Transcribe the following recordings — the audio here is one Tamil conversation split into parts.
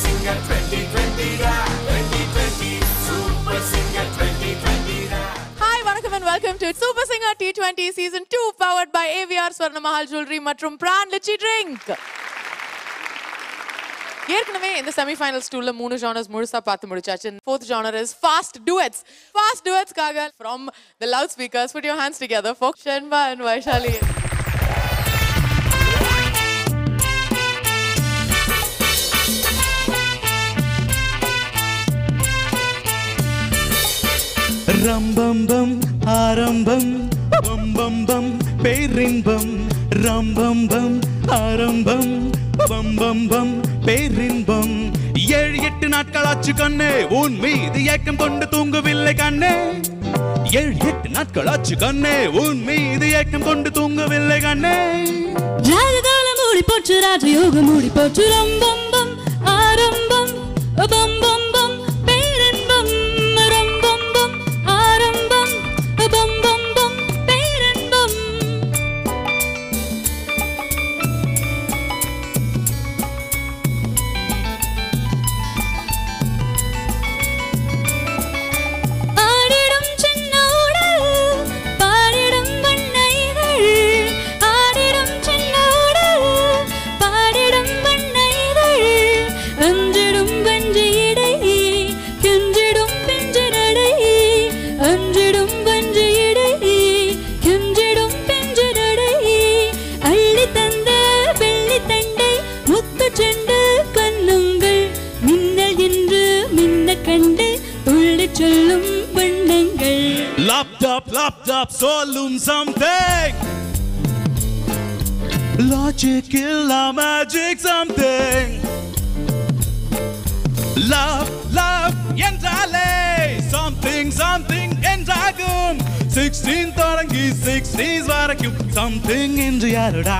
Singer 2020 da 2020 Super Singer 2020 da. Hi, vanakkam and welcome to Super Singer T20 Season 2 powered by AVR Swarna Mahal Jewelry மற்றும் Pran Litchi Drink. ஏற்கனவே இந்த செமிஃபைனல்ஸ் டூல 3 ஜானர்ஸ் முழுசா பார்த்து முடிச்சாச்சு. Fourth genre is fast duets. Fast duets kaga from the loudspeakers, put your hands together for Shenba and Vaishali. ரம் பம் பம் ஆரம்பம் பம் பம் பம் பேரின்பம் ரம் பம் பம் ஆரம்பம் பம் பம் பம் பேரின்பம் 7-8 நாட்களாச்சு கண்ணே உன் மீது ஏக்கம் கொண்டு தூங்கவில்லை கண்ணே 7-8 நாட்களாச்சு கண்ணே உன் மீது ஏக்கம் கொண்டு தூங்கவில்லை கண்ணே ராஜகாலம் மூடி போச்சு ராஜயோகம் மூடி போச்சு ரம் பம் பம் ஆரம்பம் பம் பம் பம் பேரின்பம் ரம் பம் பம் ஆரம்பம் பம் பம் பம் பேரின்பம் ஆடிடும் சின்ன உடல் பாடிடும் வண்ணைகள் ஆடிடும் சின்ன உடல் பாடிடும் வண்ணைகள் அஞ்சிடும் வஞ்சியடை கெஞ்சிடும் பிஞ்சரடை அஞ்சிடும் வஞ்சியடை கெஞ்சிடும் பிஞ்சரடை அள்ளி தந்த வெள்ளி தண்டை முத்து செண்டு கண்ணுங்கள் மின்னல் என்று மின்ன கண்டு துள்ளி சொல்லும் வண்ணங்கள் laptop சொல்லும் something logic இல்ல magic something love என்றாலே something என்றாகும் 16 தொடங்கி 60s வரைக்கும் something என்று யாருடா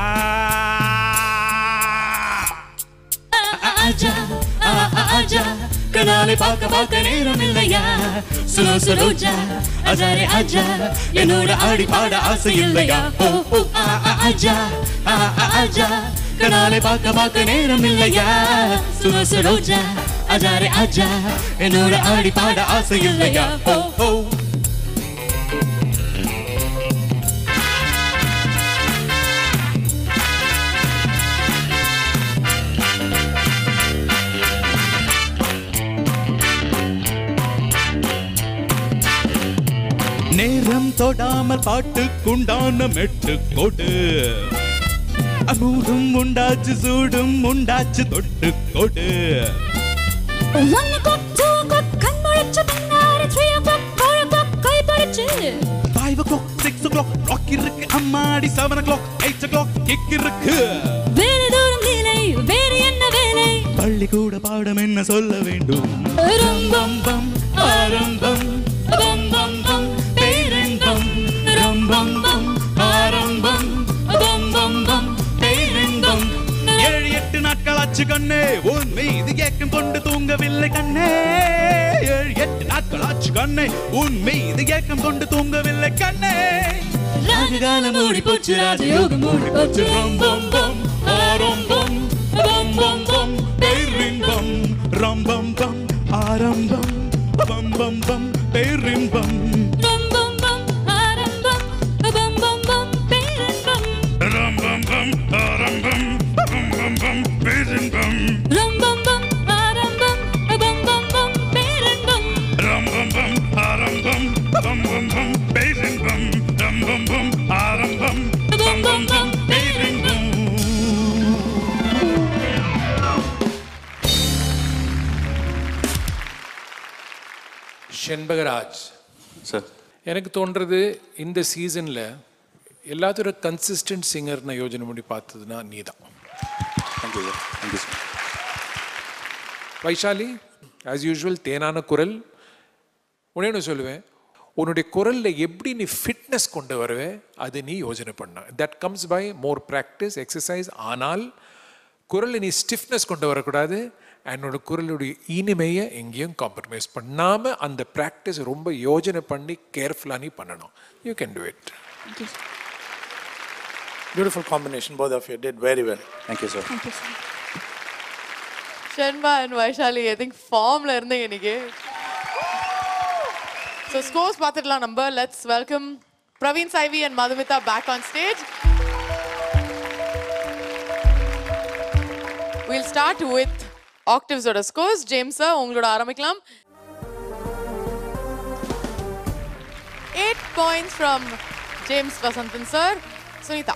ஆஜா ஆஜா கனாலே பார்க்க நேரம் இல்லையா சுலோ சுலோஜா அஜாரே ஆஜா என்னோட ஆடி பாட ஆசை இல்லையா ஓ ஓ ஆஜா ஆஜா கனாலே பார்க்க நேரம் இல்லையா சுலோ சுலோஜா அஜாரே ஆஜா என்னோட ஆடி பாட ஆசை இல்லையா ஓ ஓ நேரம் தொடாமல் பாட்டுக்குண்டான மெட்டு கொடு அமூடும் உண்டாச்சு சூடும் உண்டாச்சு தொட்டு கொடு 1 o'clock 2 o'clock கண் முழிச்சு பின்னாடி 3 o'clock 4 o'clock கை பறிச்சு 5 o'clock 6 o'clock rock இருக்கு அம்மாடி 7 o'clock 8 o'clock kick இருக்கு வேறு தூரம் நிலை வேறு என்ன வேலை பள்ளி கூட பாடம் என்ன சொல்ல வேண்டும் ரம் பம் பம் ஆரம்பம் பம் பம் பம் பேரின்பம் ரம் பம் பம் ஆரம்பம் பம் பம் பம் பேரின்பம் 7-8 நாட்களாச்சு கண்ணே உன் மீது ஏக்கம் கொண்டு தூங்கவில்லை கண்ணே 7-8 நாட்களாச்சு கண்ணே உன் மீது ஏக்கம் கொண்டு தூங்கவில்லை கண்ணே ராஜகாலம் மூடி போச்சு ராஜயோகம் மூடி போச்சு ரம் பம் பம் ஆரம்பம் பம் பம் பம் பேரின்பம் ரம் பம் பம் ஆரம்பம் பம் பம் பம் பேரின்பம் ரம் பம் பம் ஆரம்பம் பம் பம் பம் பேரின்பம் ரம் பம் பம் ஆரம்பம் பம் பம் பம் பேரின்பம் ரம் பம் பம் ஆரம்பம் பம் பம் பம் பேரின்பம் ரம் பம் பம் ஆரம்பம் பம் பம் பம் பேரின்பம் ரம் பம் பம் ஆரம்பம் பம் பம் பம் பேரின்பம் ஷென்பகராஜ் சார் எனக்கு தோன்றது இந்த சீசனில் எல்லாத்தோட கன்சிஸ்டன்ட் சிங்கர் நான் யோஜனை பண்ணி பார்த்ததுன்னா நீ தான். Thank you sir thank you sir. Vaishali as usual தேனான குரல். உடனே சொல்லுவேன், உன்னுடைய குரலில் எப்படி நீ ஃபிட்னஸ் கொண்டு வருவே அது நீ யோஜனை பண்ண. That comes by more practice exercise. ஆனால் குரலில் நீ ஸ்டிஃப்னஸ் கொண்டு வரக்கூடாது. என்னோட குரலுடைய இனிமையை எங்கேயும் காம்ப்ரமைஸ் பண்ணாமல் அந்த ப்ராக்டிஸ் ரொம்ப யோஜனை பண்ணி கேர்ஃபுல்லாக நீ பண்ணணும். You can do it. Beautiful combination, both of you did very well. Thank you, sir. Thank you, sir. Shenba and Vaishali, I think form la irundinga inike. So scores paathidalam number. Let's welcome Praveen Saivi and Madhumita back on stage. We'll start with octaves oda scores. James sir, ungaloda ஆரம்பிக்கலாம். 8 points from James Vasantan sir. Sunita.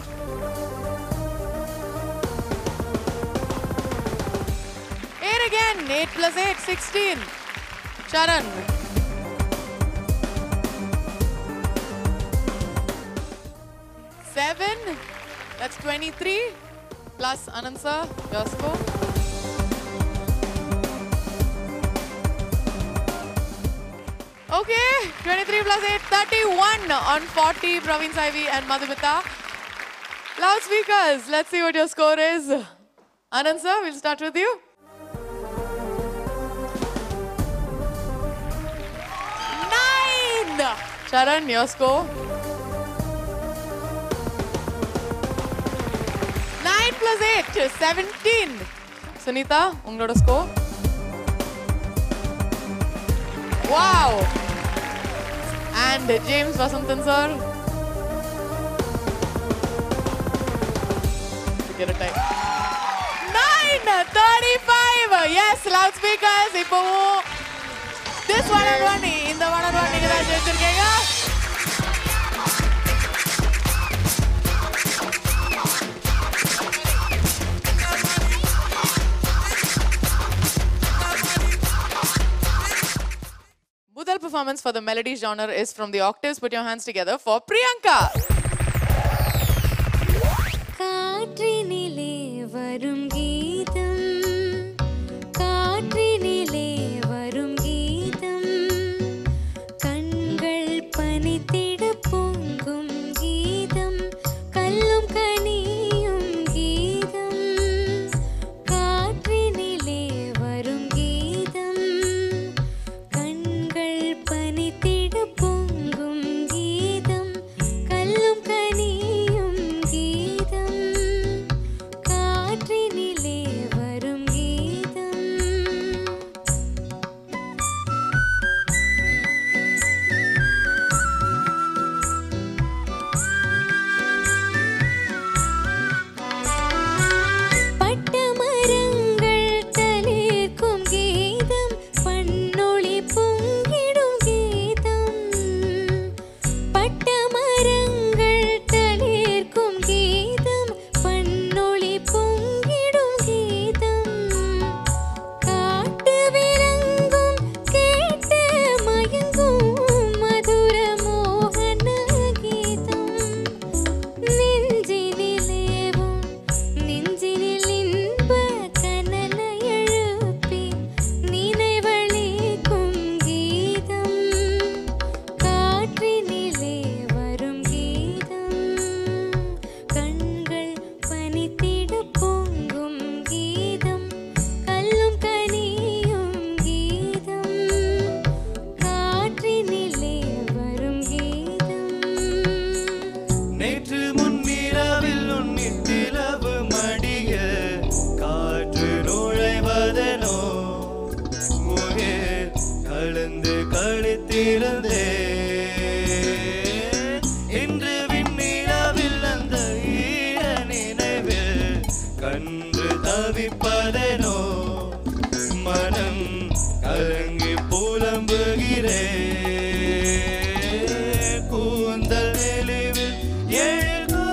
8 again. 8 plus 8, 16. Sharan. 7. That's 23. Plus Anand sir, your score. Okay, 23 plus 8, 31 on 40, Praveen Saivi and Madhumita. Loudspeakers, let's see what your score is. Anand sir, we'll start with you. 9! Sharan, your score. 9 plus 8, 17. Sunita, ungaloda score. Wow! And James Vasantan sir. Get a time. 9:35. Yes, loudspeakers. Ipo this one-on-one, in the one-on-one நீங்க தான் ஜெயிச்சிருக்கீங்க. Mudal performance for the melody genre is from the octaves. Put your hands together for Priyanka. காற்றினிலே வரும் கீதம் காற்றினிலே வரும் கீதம் கண்கள் பனித்திட பொங்கும் கீதம் கல்லும் கனியும் கீதம் காற்றினிலே வரும் கீதம் கண்கள் பனித்திட பொங்கும் கீதம் கல்லும் கனியும் கீதம் காற்றினிலே வரும் கீதம் பட்டமரங்கள் தளிர்க்கும் கீதம் பண்ணொளி பொங்கிடும் கீதம் பட்டமரங்கள் தளிர்க்கும் கீதம் பண்ணொளி பொங்கிடும் கீதம் காட்டு விலங்கும் கேட்டு மயங்கும் மதுர மோகன கீதம் நெஞ்சினிலேவும் நெஞ்சினில் இன்ப கனலை எழுப்பி நினைவளிக்கும் கீதம் காற்றினிலே வரும் கீதம் கண்கள் பனித்திட பொங்கும் கீதம் கல்லும் கனியும் கீதம் காற்றினிலே வரும் கீதம் நேற்று முன்னிரவில் உன்னித்திரவு மடிய காற்று நுழைவதனோ உயிர் கலந்து கழித்திருந்தே இன்று விண்ணிரவில் அந்த ஈர நினைவில் கன்று தவிப்பதனோ மனம் கலங்கி புலம்புகிறே கூந்தல் நெளிவில் எழு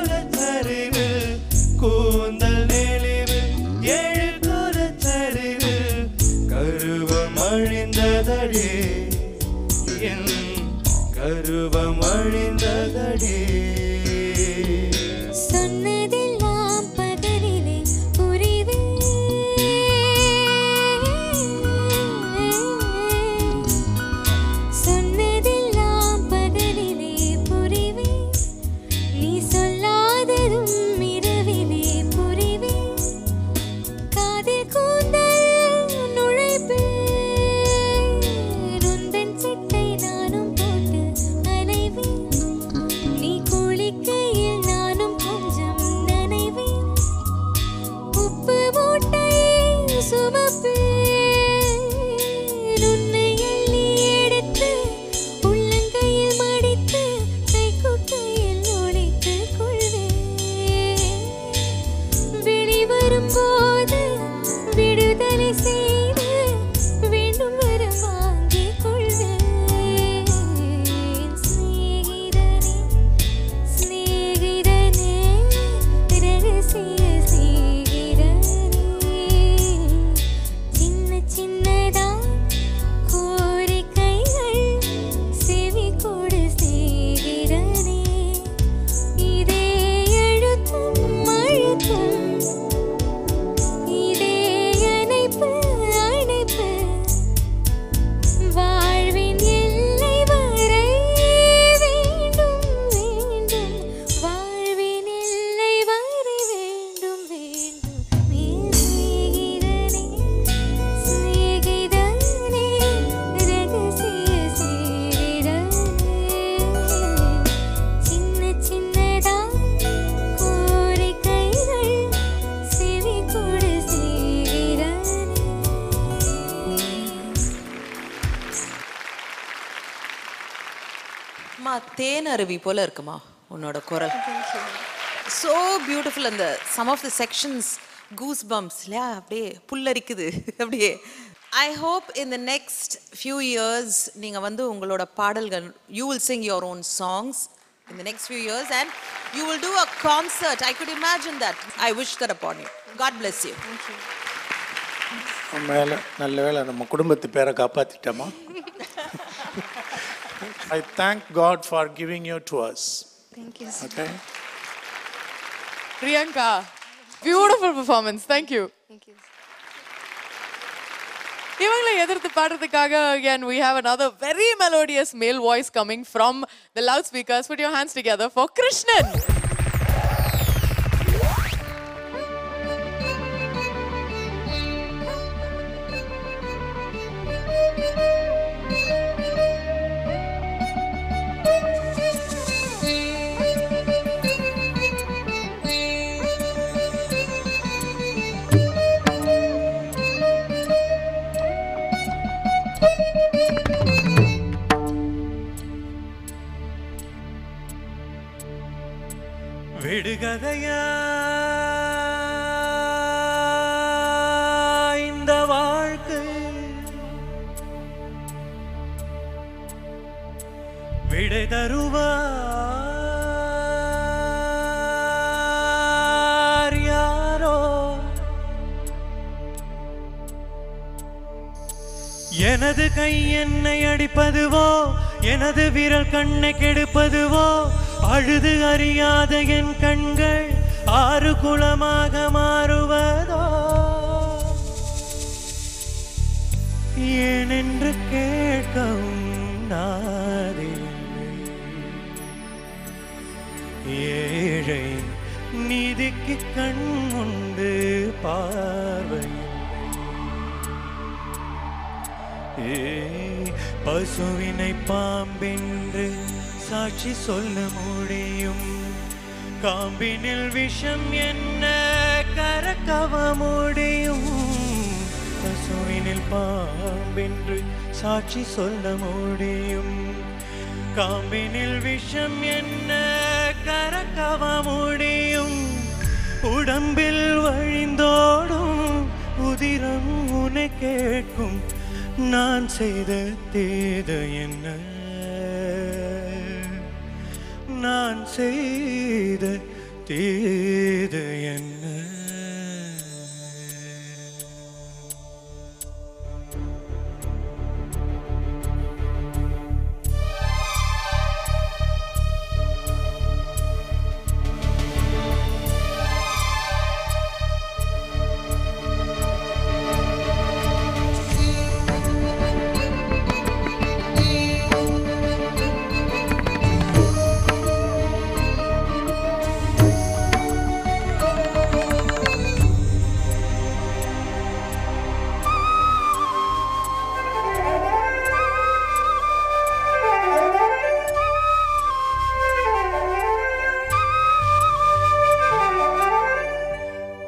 தேன் அருவி போல இருக்குமா உன்னோட குரல். So beautiful. And some of the sections goosebumps இல்லையா, அப்படியே புல்லரிக்குது அப்படியே. I hope in the next few years நீங்க வந்து உங்களோட பாடல்கள், you will sing your own songs in the next few years and you will do a concert. I could imagine that. I wish that upon you. God bless you. Thank you. மேல நல்ல வேளை நம்ம குடும்பத்து பேரை காப்பாத்திட்டோமா. I thank God for giving you to us. Thank you. Okay. Priyanka, beautiful performance. Thank you. Thank you. இவங்களை எதிர்த்து பாடுறதுக்காக again we have another very melodious male voice coming from the loudspeakers. Put your hands together for Krishnan. விடுகதையா இந்த வாழ்க்கை, விடை தருவார் யாரோ, எனது கை என்னை அடிப்பதுவோ, எனது விரல் கண்ணை கெடுப்பதுவோ, அழுது அறியாத என் கண்கள் ஆறு குளமாக மாறுவதோ, ஏனென்று கேட்கவும் நாதில்லை, ஏழை நீதிக்கு கண் உண்டு பார்வை, பசுவினை பாம்பென்று சாட்சி சொல்ல முடியும், காம்பினில் விஷம் என்ன கரக்கவ முடியும், பசுவினில் பாம்பென்று சாட்சி சொல்ல முடியும், காம்பினில் விஷம் என்ன கரக்கவ முடியும், உடம்பில் வழிந்தோடும் உதிரம் உன்னை கேட்கும், நான் செய்த தீது என்ன, நான் செய்த தீது என்ன.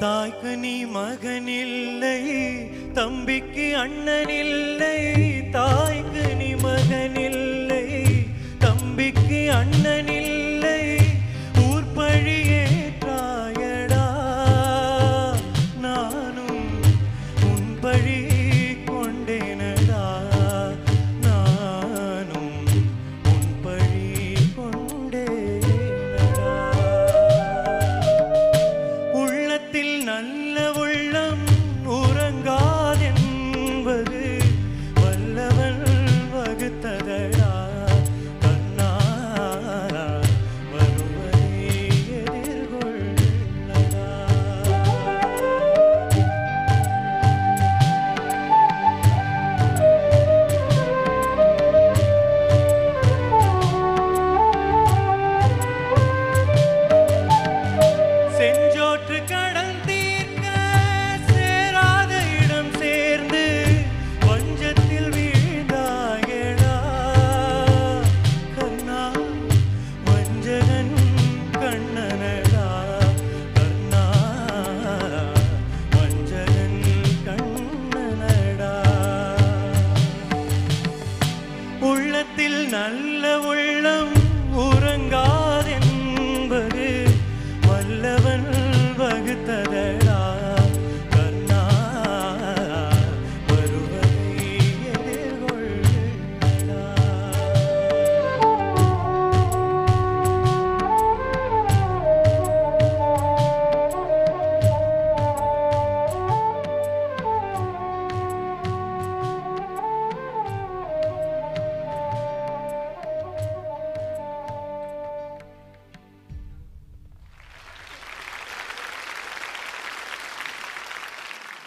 தாய்க்கு நீ மகனில்லை, தம்பிக்கு அண்ணனில்லை, தாய்க்கு நீ மகனில்லை, தம்பிக்கு அண்ணனில்லை, ஊர்பழி ஏற்றாயடா, நானும் உன் பழி கொண்டேனடா, நானும் உன் பழி கொண்டேனடா, உள்ளத்தில் நல்ல உள்ளம் உறங்காதென்பது வல்லவன்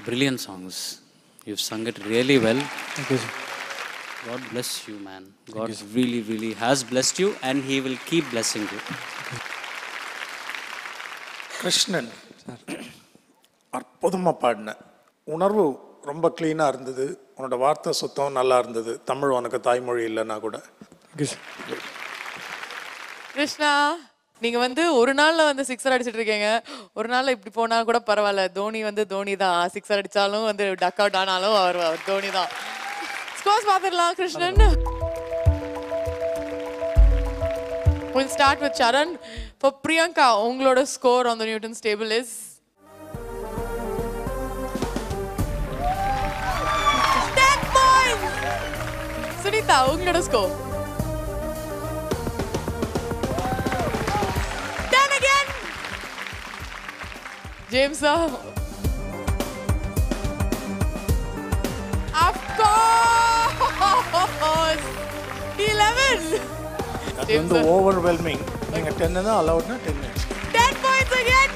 brilliant songs. You've sung it really well. Thank you, sir. God bless you, man. God really, really has blessed you, and He will keep blessing you. Krishnan அற்புதமாக பாடின உணர்வு ரொம்ப க்ளீனாக இருந்தது. உன்னோட வார்த்தை சுத்தம் நல்லா இருந்தது. தமிழ் உனக்கு தாய்மொழி இல்லைன்னா கூட. கிருஷ்ணா, நீங்க வந்து ஒரு நாள்ல வந்து சிக்ஸர் அடிச்சிட்டு இருக்கீங்க. ஒரு நாள்ல இப்படி போனா கூட பரவாயில்ல. தோனி வந்து தோனி தான். சிக்ஸர் அடிச்சாலும் வந்து டக் அவுட் ஆனாலும் அவர் தோனி தான். ஸ்கோர்ஸ் பார்த்துடலாம் Krishnan. We'll start with Charan. For Priyanka, உங்களோட score on the Newton's table is 10 points. Sunita, உங்களோட score 10 again. James, of course 11. அது வந்து ஓவர்வெல்மிங். நீங்கள் 10 தான் அலவுட்னா 10. 10 points again.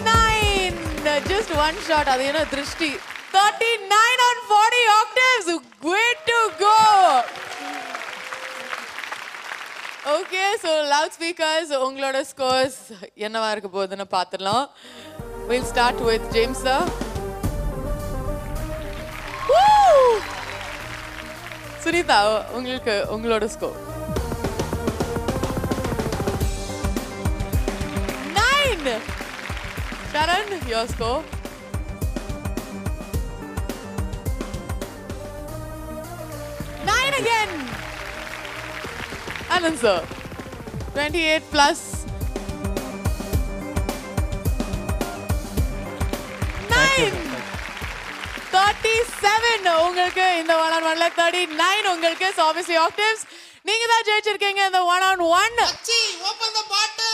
9. Just one shot. அது என்ன திருஷ்டி. 39 on 40 octaves. Way to go. Okay, so loudspeakers, உங்களோட scores என்னவா இருக்க போகுதுன்னு பார்த்துடலாம். We'll start with James sir. Woo! Sunita, உங்களுக்கு உங்களோட score 9. Sharan, your score 9 again. Anand sir 28 plus 9. 37 உங்களுக்கு இந்த 1-on-1ல 39 உங்களுக்கு. So obviously octaves நீங்க தான் ஜெயிச்சிருக்கீங்க இந்த 1-on-1. Achi, open the bottle.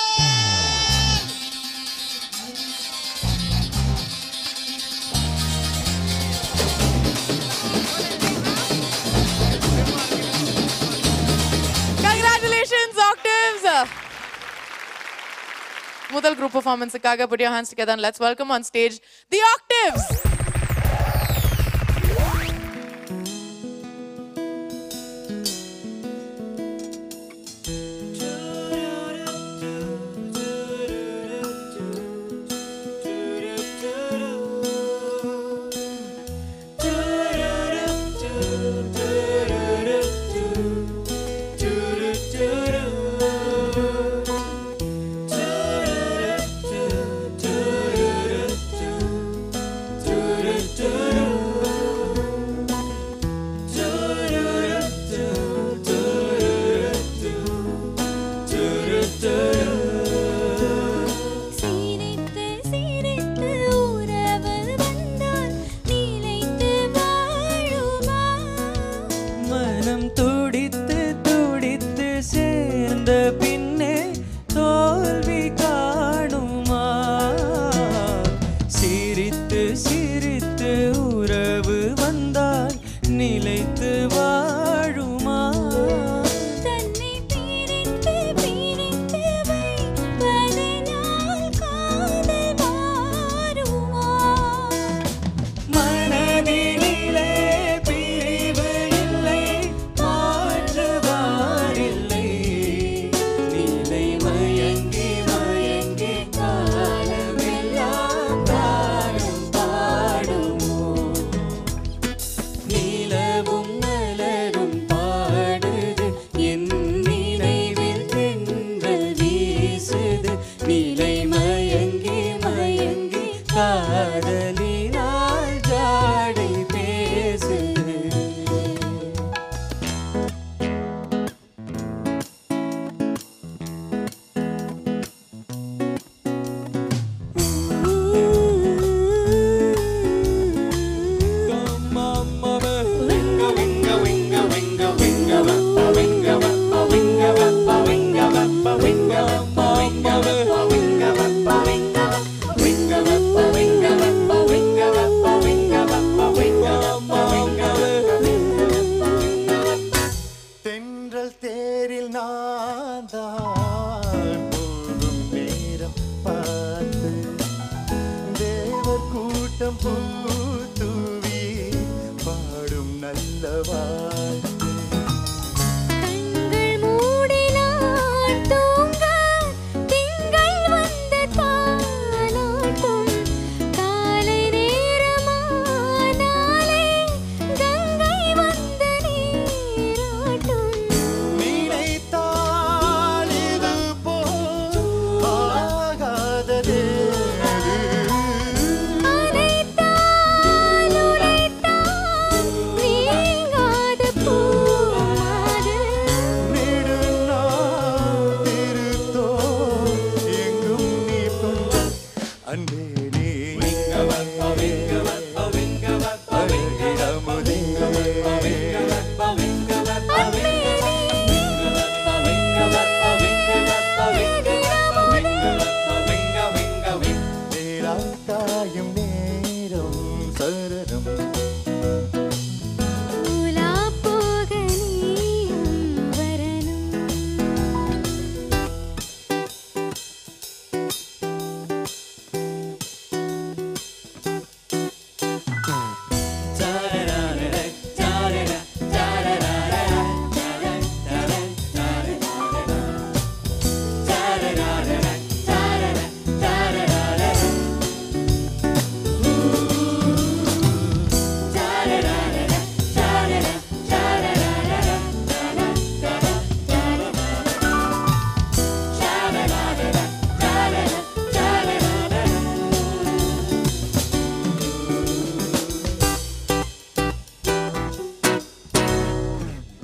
Congratulations octaves. முதல் group performanceக்காக put your hands together and let's welcome on stage the octaves. தேரில் நான் தான் போகும் நேரம் இந்த வாழ்க்கை. கண்கள் மூடினான் தூங்க திங்கள் வந்து தாலாட்டும் காலை நேரமானாலே கங்கை வந்து நீராட்டும் நினைத்தால் இது போல் ஆகாததே. அனைத்தால் உரைத்தால் நீங்காத பூமாது நெடுநாள் திருத்தோள் எங்கும் நீ கொஞ்சம் அன்பே நீ காயும் நேரம் சரணம் உலா போக நீயும் வரணும்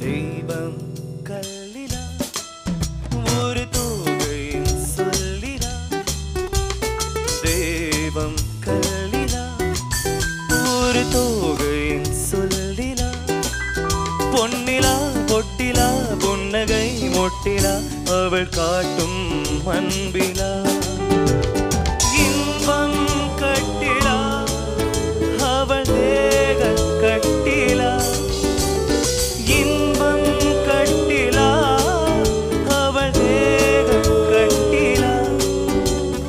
தெய்வம் கல்லிலா ஒரு தோகையின் சொல்லிலா. தெய்வம் கல்லிலா ஒரு தோகையின் சொல்லிலா. பொன்னிலா பொட்டிலா புன்னகை மொட்டிலா அவள் காட்டும் அன்பிலா. இன்பம் கட்டிலா அவள் தேக கட்டிலா. இன்பம் கட்டிலா அவள் தேக கட்டிலா.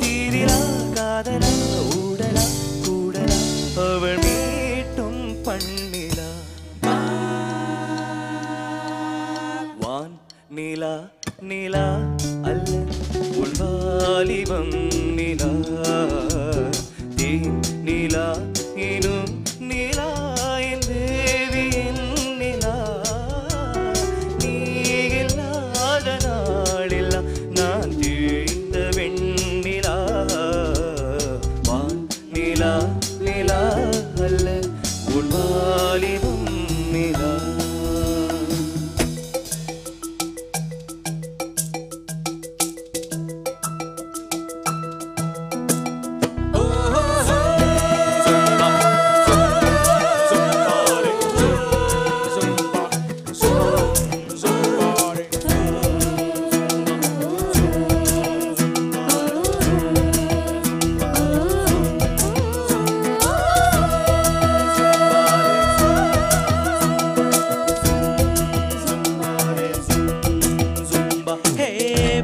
தீரிலா காதலா ஊடலா கூடலா அவள் மீட்டும் பண்ணிலா. வான் நிலா நிலா அல்ல உள்வாலிபம் நிலா. தேன் நிலா எனும் நிலா என் தேவியின் நிலா. நீ இல்லாத நாளெல்லாம் நான் தேய்ந்த வெண்ணிலா. வான் நிலா நிலா அல்ல உள்வாலிபம் நிலா.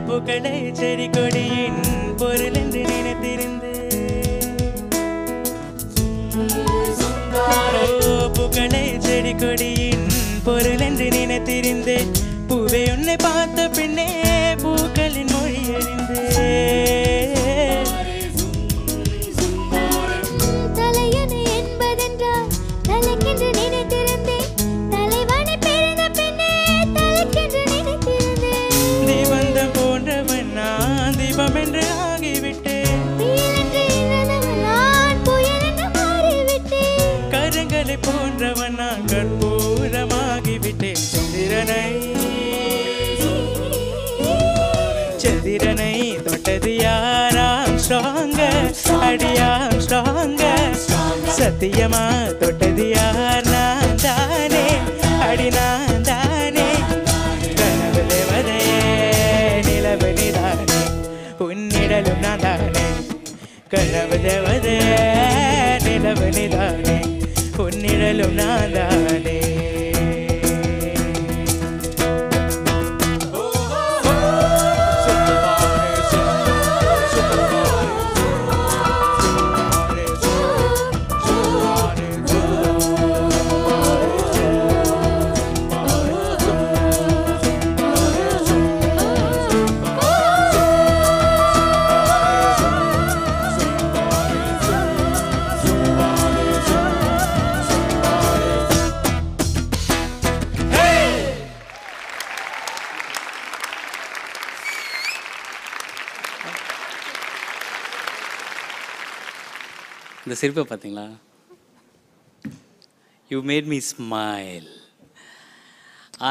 பூக்களை செடி கொடியின் பொருள் என்று நினைத்திருந்தேன். பூக்களை செடி கொடியின் பொருள் என்று நினைத்திருந்தேன். பூவே உன்னை பார்த்த பின்னே பூக்களின் மொழி அறிந்தேன். தலையணை என்பதென்றால் தலைக்கென்று நினைத்திருந்தேன். தலைவனை பிறந்த பின்னே தலைக்கென்று நினைத்திருந்தேன். தீபந்தம் போன்றவன் நான் தீபம் என்று ஆகிவிட்டேன். புயலென்று இருந்தவள் நான் புயல் என்று மாறிவிட்டேன். கரங்களை போன்றவன் நான் கற்பூரமாகிவிட்டேன். சந்திரனை தொட்டது யாராம் ஸ்ட்ராங்கர் அடியாம் ஸ்ட்ராங்கர். சத்தியமா தொட்டது யார் நான் தானே அடி நான் தானே. கனவு தேவதையே நிலவு நீதானே உன்னிடலும் நான் தானே. கனவு தேவதையே நிலவு நீதானே உன்னிடலும் நான் தானே. இந்த சிரிப்பை பார்த்தீங்களா? You made me smile.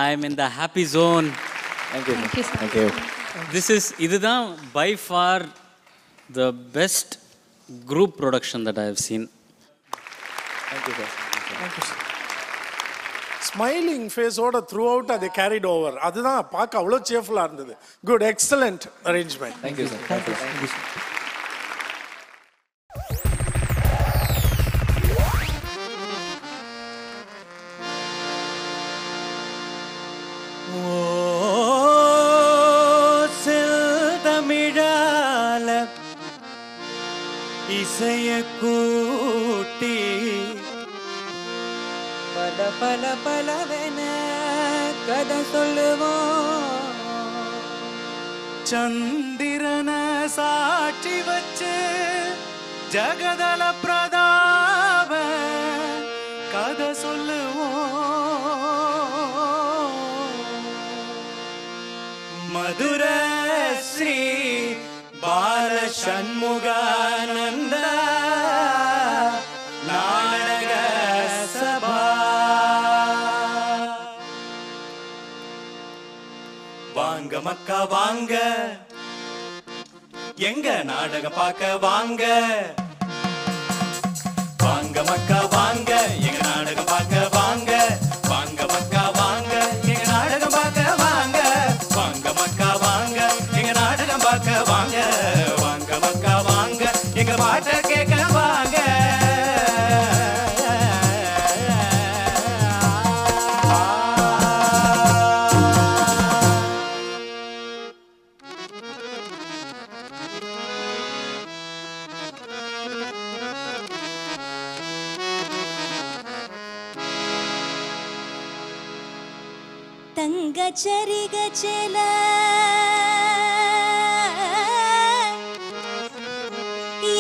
I am in the happy zone. Thank you. இதுதான் by far the best group production that I have seen. Thank you sir. Smiling ஃபேஸோட த்ரூ அவுட் அதை கேரிட் ஓவர். அதுதான் பார்க்க அவ்வளோ சேஃபுல்லாக இருந்தது. Good, excellent arrangement. Thank you sir. Thank you sir. இசைய கூட்டி பல பல பலவென கதை சொல்லுவோம். சந்திரன சாட்சி வச்சு ஜகதல பிரதாப கதை சொல்லுவோம். மதுர ஸ்ரீ பால சண்முகானந்த நாடக சபா. வாங்க மக்கா வாங்க, எங்க நாடக பார்க்க வாங்க. வாங்க மக்கா வாங்க, எங்க நாடக பார்க்க வாங்க. வாங்க மக்கா வாங்க, எங்க நாடகம் பார்க்க வாங்க. வாங்க மக்கா வாங்க, எங்க நாடகம் பார்க்க வாங்க. வாங்க மக்கா வாங்க, எங்க பாட்ட கேட்க வாங்க. தங்கச்சரி கச்சல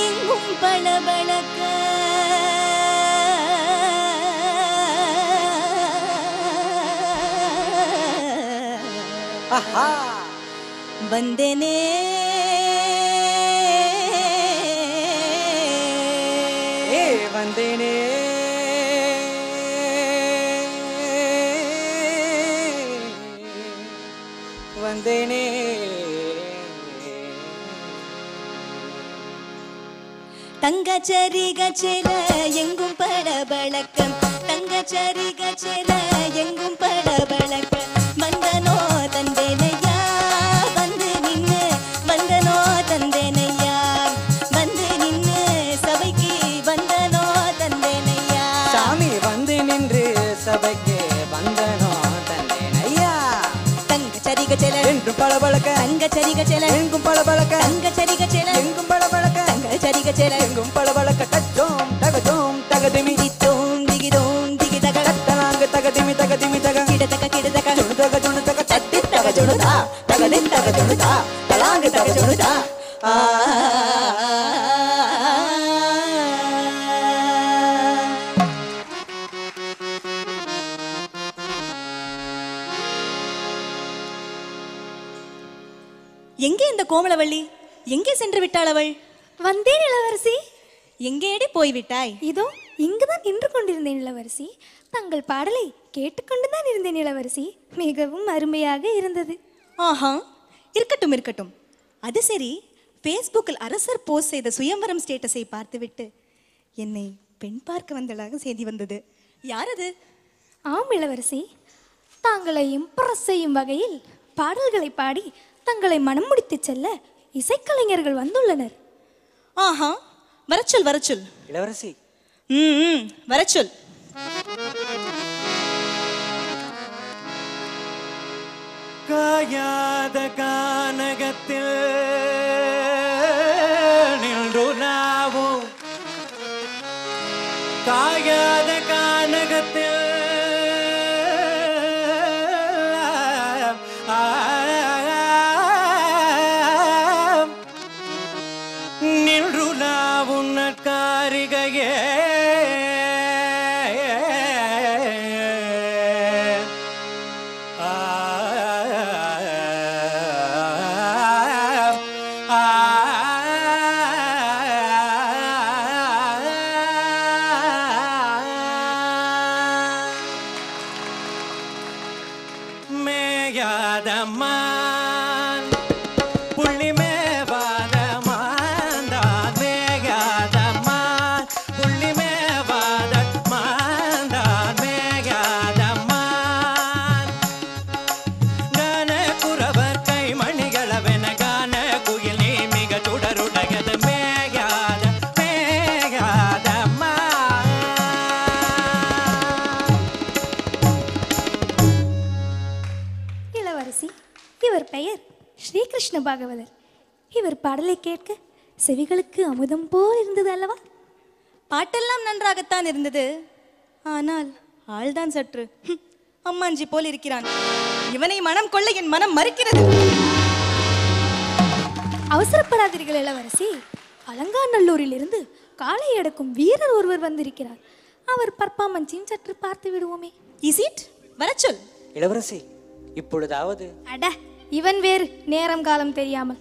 எங்கும் பளபளக்க வந்தனே வந்தேனே வந்தேனே. தங்கச்சரி கச்சல எங்கும் பளபளக்கம். தங்கச்சரி கச்சல எங்கும் பளபளக்கம். வந்தனோ தந்தேனையா வந்து நின்னு. வந்தனோ தந்தேனையா வந்து நின்னு. சபைக்கு வந்தனோ தந்தேனையா. சாமி வந்து நின்று சபைக்கு வந்தனோ தந்தேனையா. தங்கச்சரி கச்சல என்று பளபளக்க. தங்கச்சரி கச்சல எங்கும் பளபளக்க. தங்கச்சரி கச்சல எங்கும் பளபளக்க. தங்கச்சரி கச்சல எங்கும் பளபளக்க. தஜோம் தகஜோம் தகதிமி தித்தோம் திகிதோம் திகிதக தத்தனாங்க தகதிமி தகதிமி தக கிடதக கிடதக ஜுணுதக ஜுணுதக தத்தி தக ஜுணுதா தகதி தக ஜுணுதா தலாங்கு தக ஜுணுதா. எங்கே இந்த கோமளவள்ளி? எங்கே சென்று விட்டாள் அவள்? வந்தேன் இளவரசி. எங்கேடி போய்விட்டாய்? இதோ இங்குதான் நின்று கொண்டிருந்தேன் இளவரசி. தங்கள் பாடலை கேட்டுக்கொண்டுதான் இருந்தேன் இளவரசி. மிகவும் அருமையாக இருந்தது. ஆஹா, இருக்கட்டும் இருக்கட்டும். அது சரி, ஃபேஸ்புக்கில் அரசர் போஸ்ட் செய்த சுயம்வரம் ஸ்டேட்டஸை பார்த்துவிட்டு என்னை பெண் பார்க்க வந்ததாக செய்தி வந்தது. யார் அது? ஆம் இளவரசி, தாங்களை இம்ப்ரெஸ் செய்யும் வகையில் பாடல்களை பாடி தங்களை மனம் முடித்து செல்ல இசைக்கலைஞர்கள் வந்துள்ளனர். ஆஹா, வரச்சொல் வரச்சொல் இளவரசி. வரச்சொல். காயாத கானகத்தில் நின்று நாவும். காயாத கானகத்தில் நின்று நாவும் நற்காரிகையே. இவர் பெயர் ஸ்ரீகிருஷ்ண பாகவதர். இவர் பாடலை கேட்க செவிகளுக்கு அமுதம் போல் இருந்தது அல்லவா? பாட்டெல்லாம் நன்றாகத்தான் இருந்தது. ஆனால் ஆள்தான் சற்று அம்மாஞ்சி போல் இருக்கிறான். இவனை மனம் கொள்ள என் மனம் மறுக்கிறது. அவசரப்படாதீர்கள் இளவரசி. அலங்காநல்லூரிலிருந்து காளை அடக்கும் வீரர் ஒருவர் வந்திருக்கிறார். அவர் பர்ஃபார்மன்ஸையும் சற்று பார்த்து விடுவோமே. Is it? வரச்சொல். இளவரசி, இப்பொழுதாவது. அட, இவன் வேறு நேரம் காலம் தெரியாமல்.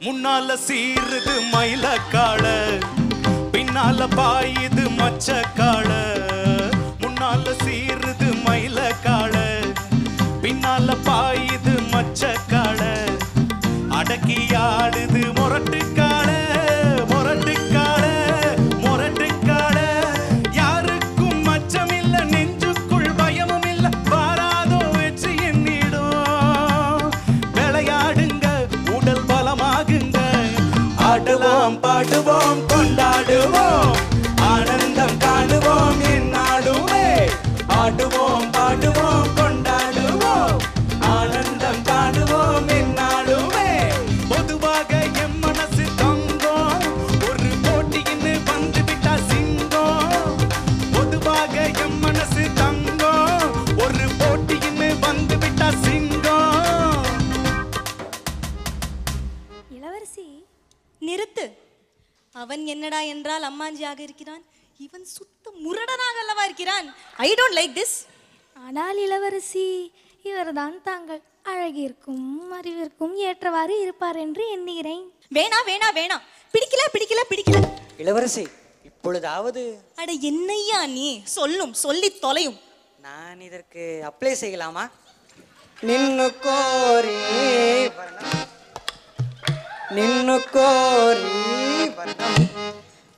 முன்னால சீருது மயிலக்காள, பின்னால பாயுது மச்சக்காள. முன்னால சீருது மயிலக்காள, பின்னால பாயுது மச்சக்காள. அடக்கி ஆடுது முரட்டுக்காள, முரட்டுக்காள, முரட்டுக்காள. யாருக்கும் மச்சமில்ல, நெஞ்சுக்குள் பயமும் இல்ல, வாராதோ வெற்றி என்னிடும். விளையாடுங்க, உடல் பலமாகுங்க, ஆடுவோம் பாடுவோம் கொண்டாடுவோம், ஆனந்தம் காணுவோம் என்னாடுமே. ஆடுவோம் பாடுவோம் கொண்டாடுவோம், ஆனந்தம் காணுவோம் என்னாடுமே. பொதுவாக எம் மனசு தங்கம், ஒரு போட்டியின்னு வந்து விட்டா சிங்கம். பொதுவாக எம் மனசு தங்கம், ஒரு போட்டியின்னு வந்து விட்டா சிங்கம். இளவரசி, நிறுத்து. அவன் என்னடா என்றால் அம்மாஞ்சியாக இருக்கிறான். இவன் சுத்த முரடனாக அல்லவா இருக்கிறான். I don't like this. ஆனால் இளவரசி, இவர்தான் தாங்கள் அழகிற்கும் அறிவிற்கும் ஏற்றவாறு இருப்பார் என்று எண்ணுகிறேன். வேணா வேணா வேணா, பிடிக்கல பிடிக்கல பிடிக்கல. இளவரசி, இப்பொழுதாவது. அட என்னையா நீ சொல்லும், சொல்லி தொலையும். நான் இதற்கு அப்ளை செய்யலாமா? நின்னு கோரி நின்னு கோரி.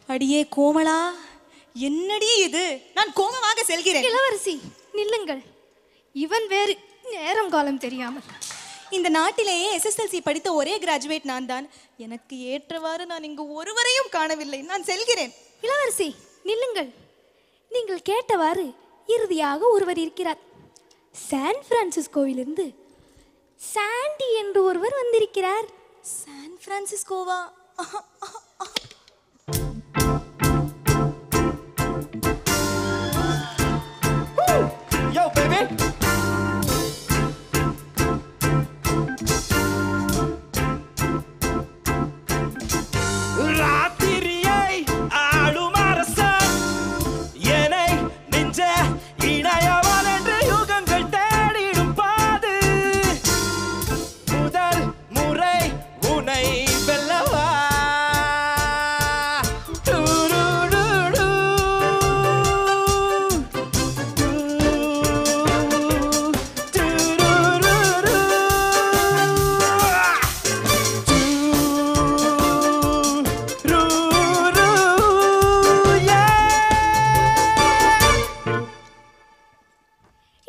அடியே கோமளா, என்னடி இது? நான் கோமமாக செல்கிறேன். இளவரசி நில்லுங்கள். இவன் வேறு நேரம் காலம் தெரியாமல். இந்த நாட்டிலேயே SSLC படித்த ஒரே கிராஜுவேட் நான் தான். எனக்கு ஏற்றவாறு நான் இங்கு ஒருவரையும் காணவில்லை. நான் செல்கிறேன். இளவரசி நில்லுங்கள். நீங்கள் கேட்டவாறு இறுதியாக ஒருவர் இருக்கிறார். சான் பிரான்சிஸ்கோவிலிருந்து சாண்டி என்று ஒருவர் வந்திருக்கிறார். சான் பிரான்சிஸ்கோவா? Yo, baby. ராத்திரியை ஆளும் அரசன், என்னை நெஞ்ச இணையவன் என்று யுகங்கள் தேடிடும் பாது. முதல் முறை உனை வெல்லவா.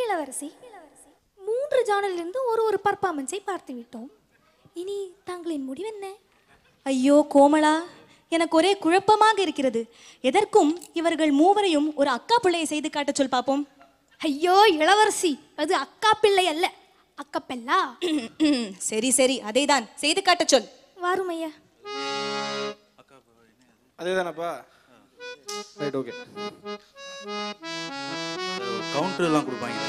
இளவரசி, 3 ஜானலிருந்து ஒரு பர்ஃபார்மன்ஸை பார்த்து விட்டோம். இனி தங்களின் முடிவு என்ன? ஐயோ கோமளா, எனக்கு ஒரே குழப்பமாக இருக்கிறது. எதற்கும் இவர்கள் மூவரையும் ஒரு அக்கா பிள்ளையை செய்து காட்ட சொல் பாப்போம். ஐயோ இளவரசி, அது அக்கா பிள்ளை அல்ல, அக்கப்பெல்லா. சரி சரி, அதேதான், செய்து காட்ட சொல். வாரும் ஐயா. அதேதானப்பா? Right, okay. கவுண்டர் எல்லாம் கொடுப்பாங்க.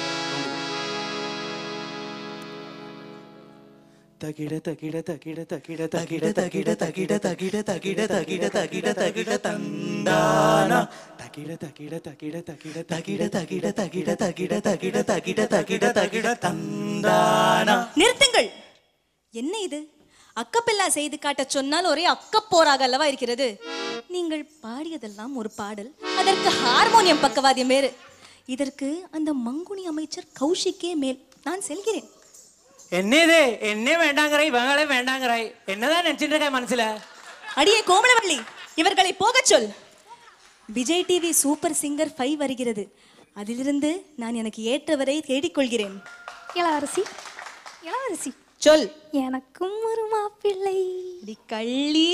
தகிட தகிட தகிட தகிட தகிட தகிட தகிட தகிட தகிட தகிட தகிட தகிட தந்தானா. தகிட தகிட தகிட தகிட தகிட தகிட தகிட தகிட தகிட தகிட தகிட தகிட தந்தானா. நிறுத்துங்கள். என்ன இது? அக்கப்பெல்லா செய்து காட்ட சொன்னால் ஒரே அக்கப்போராக அல்லவா இருக்கிறது. நீங்கள் பாடியதெல்லாம் ஒரு பாடல், அதற்கு ஹார்மோனியம் பக்கவாதியம் வேறு. இதற்கு அந்த மங்குனி அமைச்சர் கௌஷிக்கே மேல். நான் செல்கிறேன். என்னது? என்ன வேண்டாங்கிறாய், இவங்களே வேண்டாங்கிறாய். என்னதான் நினைச்சிட்டு இருக்க மனசுல? அடியே கோமலவள்ளி, இவர்களை போகச் சொல். விஜய் டிவி சூப்பர் சிங்கர் 5 வருகிறது. அதிலிருந்து நான் எனக்கு ஏற்றவரை தேடிக்கொள்கிறேன். இளவரசி, இளவரசி சொல். எனக்கும் ஒரு மாப்பிள்ளை. கள்ளி.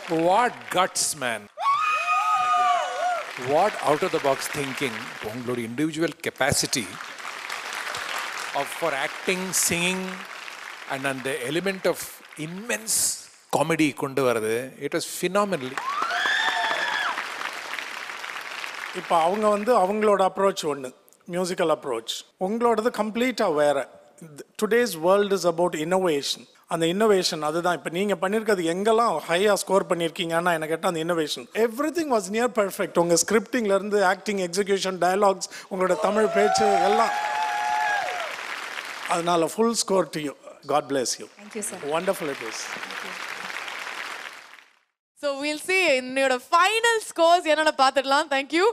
What guts, man. What out of the box thinking, உங்களோட individual capacity for acting, singing, and the element of immense comedy கொண்டு வருது. It was phenomenal. இப்போ அவங்க வந்து அவங்களோட அப்ரோச் ஒன்று, மியூசிக்கல் அப்ரோச். உங்களோடது கம்ப்ளீட்டாக வேறு. Today's world is about innovation. அந்த இன்னோவேஷன் அதுதான் இப்போ நீங்கள் பண்ணியிருக்கிறது. எங்கெல்லாம் ஹையாக ஸ்கோர் பண்ணியிருக்கீங்கன்னா எனக்கு கேட்டால் அந்த innovation every thing was near perfect. உங்கள் ஸ்கிரிப்டிங்லேருந்து ஆக்டிங், எக்ஸிக்யூஷன், டயலாக்ஸ், உங்களோட தமிழ் பேச்சு எல்லாம். அதனால full score to you. God bless you. Thank you, sir. Wonderful it was. So we'll see என்னோட final scores என்னன்னு பார்த்துடலாம். Thank you.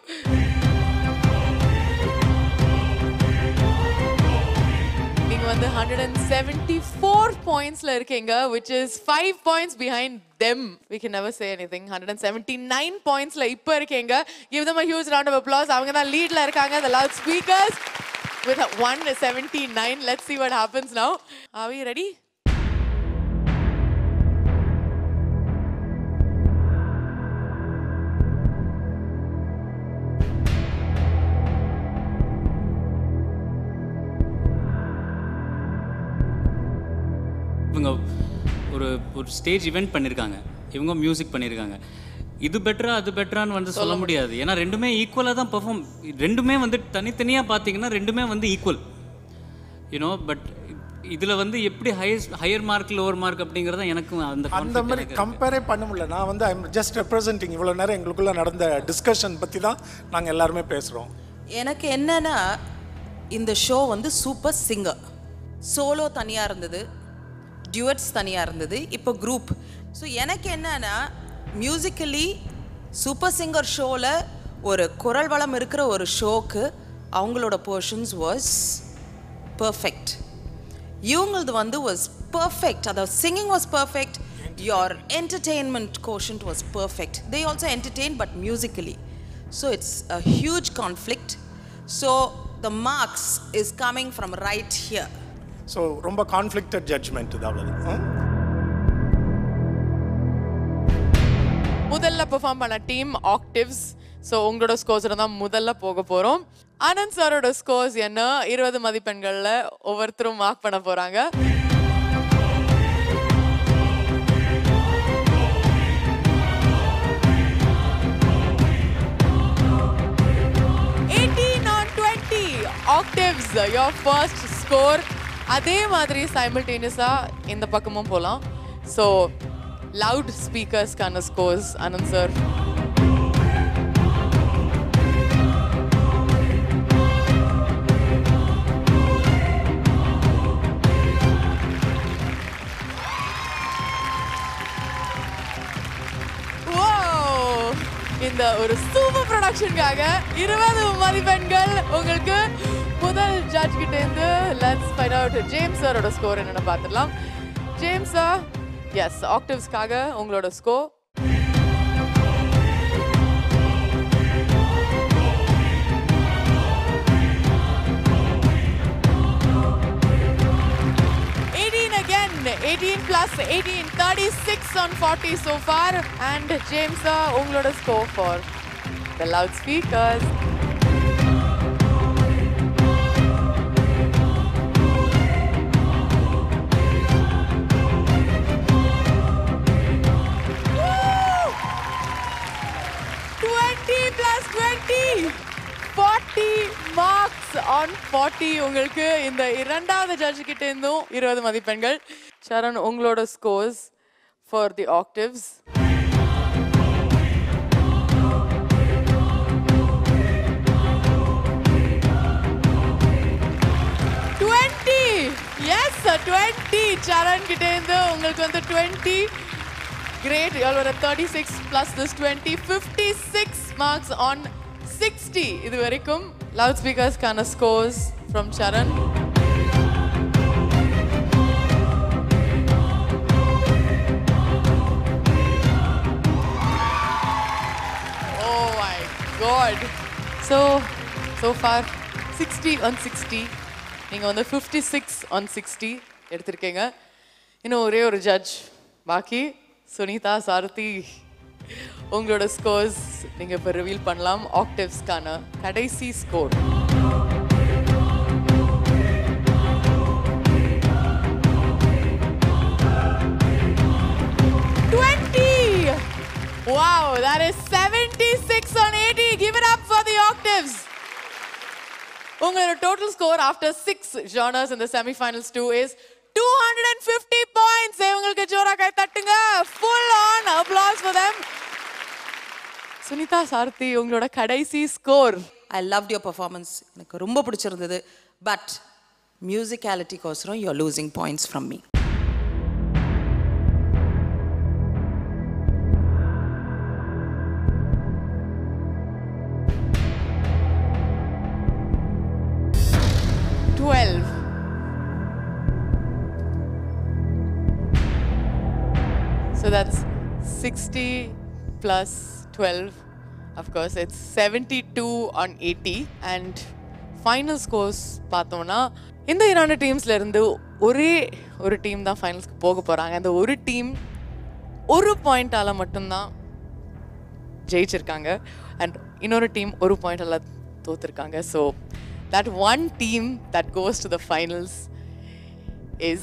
நீங்க வந்து 174 pointsல இருக்கீங்க, which is 5 points behind them. We can never say anything. 179 pointsல இப்ப இருக்கீங்க. Give them a huge round of applause. அவங்க தான் leadல இருக்காங்க, the loudspeakers. With 179, let's see what happens now. Are we ready? இவங்க ஒரு ஸ்டேஜ் இவெண்ட் பண்ணியிருக்காங்க, இவங்க மியூசிக் பண்ணியிருக்காங்க. இது பெட்டரா அது பெட்டரான்னு வந்து சொல்ல முடியாது. ஏன்னா ரெண்டுமே ஈக்குவலாக தான் பெர்ஃபார்ம். ரெண்டுமே வந்து தனித்தனியாக பார்த்தீங்கன்னா ரெண்டுமே வந்து ஈக்குவல், யூனோ. பட் இதில் வந்து எப்படி ஹையர் மார்க் லோவர் மார்க் அப்படிங்கிறத எனக்கு அந்த மாதிரி கம்பேரே பண்ண முடியல. நான் வந்து ஐம் ஜஸ்ட் ரெப்ரசன்டிங். இவ்வளோ நேரம் எங்களுக்குள்ள நடந்த டிஸ்கஷன் பற்றி தான் நாங்கள் எல்லாருமே பேசுகிறோம். எனக்கு என்னன்னா, இந்த ஷோ வந்து சூப்பர் சிங்கர். சோலோ தனியாக இருந்தது, டியூட்ஸ் தனியாக இருந்தது, இப்போ குரூப். ஸோ எனக்கு என்னன்னா, மியூசிக்கலி சூப்பர் சிங்கர் ஷோவில் ஒரு குரல் வளம் இருக்கிற ஒரு ஷோக்கு அவங்களோட போர்ஷன்ஸ் வாஸ் பர்ஃபெக்ட். இவங்களது வந்து வாஸ் பர்ஃபெக்ட். அதாவது singing was perfect, your entertainment quotient was perfect. They also entertain, but musically. So it's a huge conflict. So the marks is coming from right here. So ரொம்ப கான்ஃப்ளிக்டட் ஜட்ஜ்மெண்ட் இது. அவ்வளோ முதல்ல பெர்ஃபார்ம் பண்ண டீம் ஆக்டிவ்ஸ். ஸோ உங்களோட ஸ்கோர்ஸ் தான் முதல்ல போக போகிறோம். ஆனந்த் சாரோட ஸ்கோர்ஸ் என்ன, 20 மதிப்பெண்களில் ஒவ்வொருத்தரும் மார்க் பண்ண போகிறாங்க. Octaves, your first score. அதே மாதிரி simultaneously இந்த பக்கமும் போலாம். So loud speakers kind of scores. Anand sir. இந்த ஒரு சூப்பர் ப்ரொடக்ஷனுக்காக 20 மதிப்பெண்கள் உங்களுக்கு. முதல் ஜட்ஜ் கிட்ட இருந்து லெட்ஸ் ஃபைண்ட் அவுட் ஜேம்ஸ் சாரோட ஸ்கோர் என்னன்னு பார்த்துடலாம். ஜேம்ஸ் சார், எஸ், ஆக்டிவ்ஸ்க்காக உங்களோட score 18 plus 18, 36 on 40 so far. And James sir, உங்களோட score for the loudspeakers. Woo! 20 plus 20, 40 marks on 40. உங்களுக்கு இந்த இரண்டாவது ஜட்ஜ் கிட்ட இருந்தும் 20 மதிப்பெண்கள். Sharan, உங்களோட scores for the octaves. Yes, 20. Charan கிட்ட இருந்து உங்களுக்கு வந்து 20. Great. You all were at 36 plus this 20, 56 marks on 60. இது வரைக்கும் loudspeakers kind of scores from Charan. Oh my God. So far 60 on 60. நீங்க வந்து 56 on 60 எடுத்திருக்கீங்க. இன்னும் ஒரே ஒரு ஜட்ஜ் பாக்கி. சுனிதா, சாரதி, உங்களோட ஸ்கோர்ஸ் நீங்க இப்ப ரிவீல் பண்ணலாம். ஆக்டேவ்ஸ்க்கான கடைசி score. Wow, that is 76 on 80. Give it up for the octaves. உங்களோட total score after 6 genres in the semi-finals 2 is 250 points. உங்களுக்கு ஜோரா கை தட்டுங்க. Full on applause for them. Sunita சாரதி உங்களோட கடைசி score. I loved your performance. எனக்கு ரொம்ப பிடிச்சிருந்தது. But musicality கோசரம் you're losing points from me. So that's 60 plus 12. Of course, it's 72 on 80. And final scores பார்த்தோம்னா இந்த இரண்டு டீம்ஸ்ல இருந்து ஒரே ஒரு டீம் தான் ஃபைனல்ஸ்க்கு போக போறாங்க. அந்த ஒரு டீம் ஒரு பாயிண்டால மட்டும்தான் ஜெயிச்சிருக்காங்க. அண்ட் இன்னொரு டீம் ஒரு பாயிண்டால தோத்துருக்காங்க. So that one team that goes to the finals is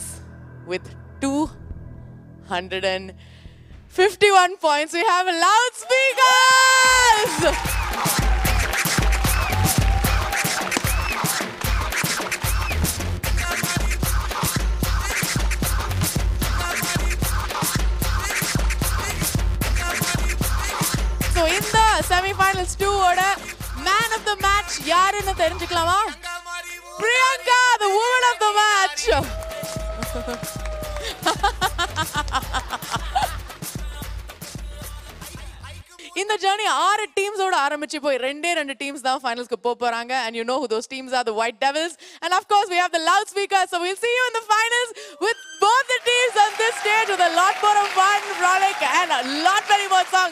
with 251 points. We have loudspeakers! So in the semi-finals 2 oda man of the match யாருன்னு தெரிஞ்சுக்கலாமா? Priyanka, the woman of the match. இந்த ஜர்னி 6 டீம்ஸோட ஆரம்பிச்சு போய் ரெண்டு டீம்ஸ் தான் ஃபைனல்ஸ்க்கு போறாங்க. And you know who those teams are, the White Devils. And of course we have the loudspeakers. So we'll see you in the finals with both the teams on this stage with a lot more of fun, frolic and a lot many more songs.